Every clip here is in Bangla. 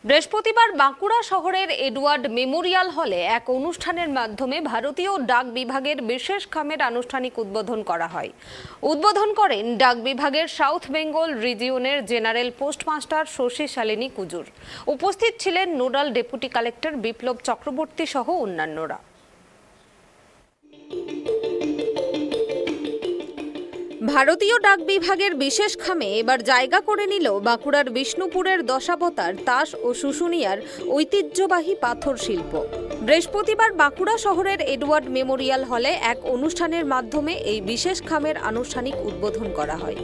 বৃহস্পতিবার বাঁকুড়া শহরের এডওয়ার্ড মেমোরিয়াল হলে এক অনুষ্ঠানের মাধ্যমে ভারতীয় ডাক বিভাগের বিশেষ খামের আনুষ্ঠানিক উদ্বোধন করা হয়। উদ্বোধন করেন ডাক বিভাগের সাউথ বেঙ্গল রিজিয়নের জেনারেল পোস্টমাস্টার শশী শালিনী কুজুর। উপস্থিত ছিলেন nodal deputy collector Biplab Chakraborty সহ অন্যান্যরা। ভারতীয় ডাক বিভাগের বিশেষ খামে এবার জায়গা করে নিল বাঁকুড়ার বিষ্ণুপুরের দশাবতার তাস ও শুশুনিয়ার ঐতিহ্যবাহী পাথর শিল্প। বৃহস্পতিবার বাঁকুড়া শহরের এডওয়ার্ড মেমোরিয়াল হলে এক অনুষ্ঠানের মাধ্যমে এই বিশেষ খামের আনুষ্ঠানিক উদ্বোধন করা হয়।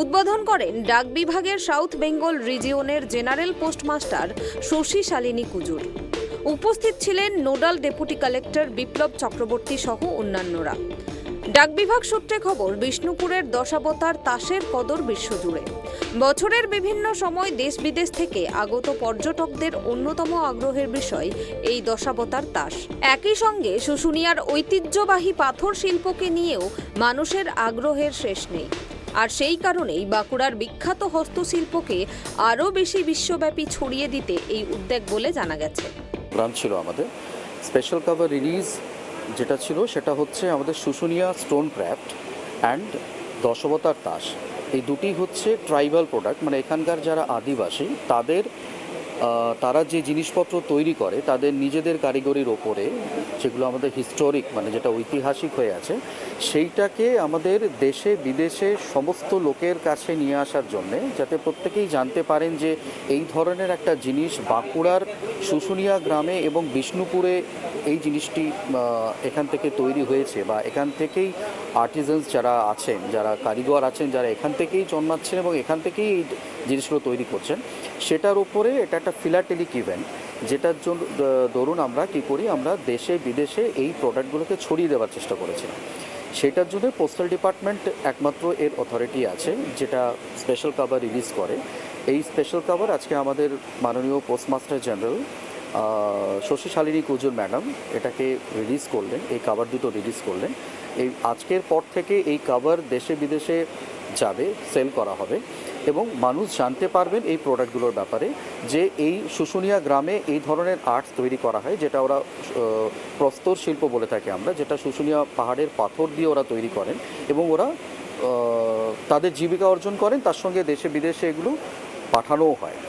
উদ্বোধন করেন ডাক বিভাগের সাউথ বেঙ্গল রিজিয়নের জেনারেল পোস্টমাস্টার শশী শালিনী কুজুর। উপস্থিত ছিলেন nodal deputy collector Biplab Chakraborty সহ অন্যান্যরা। ডাক বিভাগ সূত্রে খবর, বিষ্ণুপুরের দশাবতার তাসের কদর বিশ্বজুড়ে। বছরের বিভিন্ন সময় দেশ বিদেশ থেকে আগত পর্যটকদের অন্যতম আগ্রহের বিষয় এই দশাবতার তাস। একই সঙ্গে শুশুনিয়ার ঐতিহ্যবাহী পাথর শিল্পকে নিয়েও মানুষের আগ্রহের শেষ নেই। আর সেই কারণেই বাঁকুড়ার বিখ্যাত হস্তশিল্পকে আরও বেশি বিশ্বব্যাপী ছড়িয়ে দিতে এই উদ্যোগ বলে জানা গেছে। ব্রাঞ্চ ছিল আমাদের স্পেশাল কভার রিলিজ যেটা ছিল সেটা হচ্ছে আমাদের শুশুনিয়া স্টোন ক্রাফট অ্যান্ড দশাবতার তাস। এই দুটি হচ্ছে ট্রাইবাল প্রোডাক্ট, মানে এখানকার যারা আদিবাসী তারা যে জিনিসপত্র তৈরি করে তাদের নিজেদের কারিগরির ওপরে, যেগুলো আমাদের হিস্টোরিক মানে যেটা ঐতিহাসিক হয়ে আছে, সেইটাকে আমাদের দেশে বিদেশে সমস্ত লোকের কাছে নিয়ে আসার জন্যে, যাতে প্রত্যেকেই জানতে পারেন যে এই ধরনের একটা জিনিস বাঁকুড়ার শুশুনিয়া গ্রামে এবং বিষ্ণুপুরে এই জিনিসটি এখান থেকে তৈরি হয়েছে, বা এখান থেকেই আর্টিজানস যারা আছেন, যারা কারিগর আছেন, যারা এখান থেকেই জন্মাচ্ছেন এবং এখান থেকেই এই জিনিসগুলো তৈরি করছেন, সেটার উপরে এটা একটা ফিলাটেলিক ইভেন্ট, যেটার জন্য ধরুন আমরা কী করি, আমরা দেশে বিদেশে এই প্রোডাক্টগুলোকে ছড়িয়ে দেওয়ার চেষ্টা করেছিলাম। সেটার জন্য পোস্টাল ডিপার্টমেন্ট একমাত্র এর অথরিটি আছে যেটা স্পেশাল কভার রিলিজ করে। এই স্পেশাল কভার আজকে আমাদের মাননীয় postmaster general Shashi Shalini Kujur madam এটাকে রিলিজ করলেন, এই কভার দুটো রিলিজ করলেন। এই আজকের পর থেকে এই কভার দেশে বিদেশে যাবে, সেল করা হবে এবং মানুষ জানতে পারবেন এই প্রোডাক্টগুলোর ব্যাপারে, যে এই শুশুনিয়া গ্রামে এই ধরনের আর্ট তৈরি করা হয়, যেটা ওরা প্রস্তর শিল্প বলে থাকি আমরা, যেটা শুশুনিয়া পাহাড়ের পাথর দিয়ে ওরা তৈরি করেন এবং ওরা তাদের জীবিকা অর্জন করেন, তার সঙ্গে দেশে বিদেশে এগুলো পাঠানোও হয়।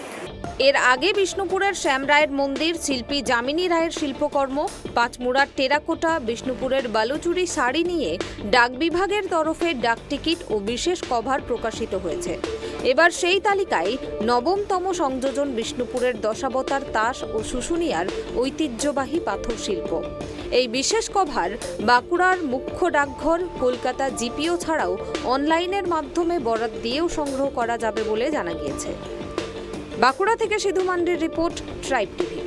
এর আগে বিষ্ণুপুরের শ্যাম রায়ের মন্দির, শিল্পী যামিনী রায়ের শিল্পকর্ম, পাঁচমুড়ার টেরাকোটা, বিষ্ণুপুরের বালুচুরি শাড়ি নিয়ে ডাক বিভাগের তরফে ডাক টিকিট ও বিশেষ কভার প্রকাশিত হয়েছে। এবার সেই তালিকায় নবমতম সংযোজন বিষ্ণুপুরের দশাবতার তাস ও শুশুনিয়ার ঐতিহ্যবাহী পাথর শিল্প। এই বিশেষ কভার বাঁকুড়ার মুখ্য ডাকঘর, কলকাতা জিপিও ছাড়াও অনলাইনের মাধ্যমে বরাত দিয়েও সংগ্রহ করা যাবে বলে জানা গিয়েছে। বাঁকুড়া থেকে সিধু মান্ডির রিপোর্ট, ট্রাইব টিভি।